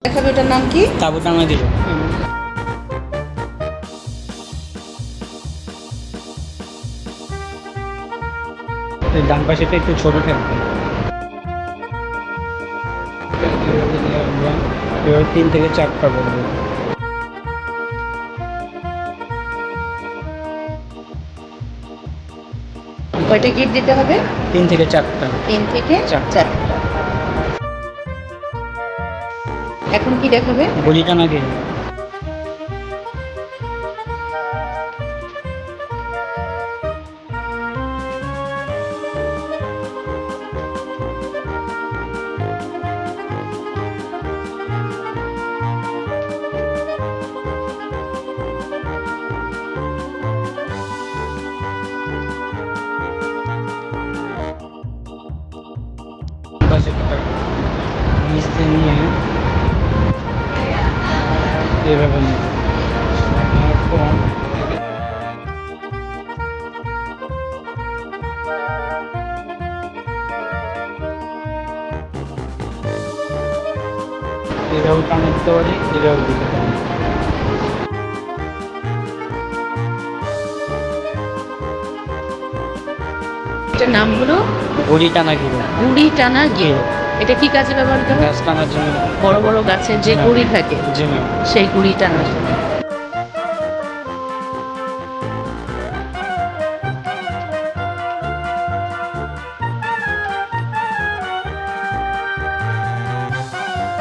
দেখাবে, ওটার নাম কি? তাবু টানা দিব। ডান পাশেটা একটু ছোট থাকবে। এবার 3 থেকে 4টা বলবো। কয়টা গিট দিতে হবে? 3 থেকে 4টা। 3 থেকে 4টা। এখন কি দেখাবে? বলি টানা গিয়ে নিচে নিয়ে এভাবে নিয়ে এটাও টানে দিতে পারি, এটাও দিতে পারি। এটার নাম হলো গুড়ি টানা গিরো। গুড়ি টানা গেরো। এটা কি কাজে ব্যবহার করা হয়? গাছ টানার জন্য। বড় বড় গাছের যে গুড়ি থাকে জি ম্যাম। সেই গুড়ি টানার জন্য।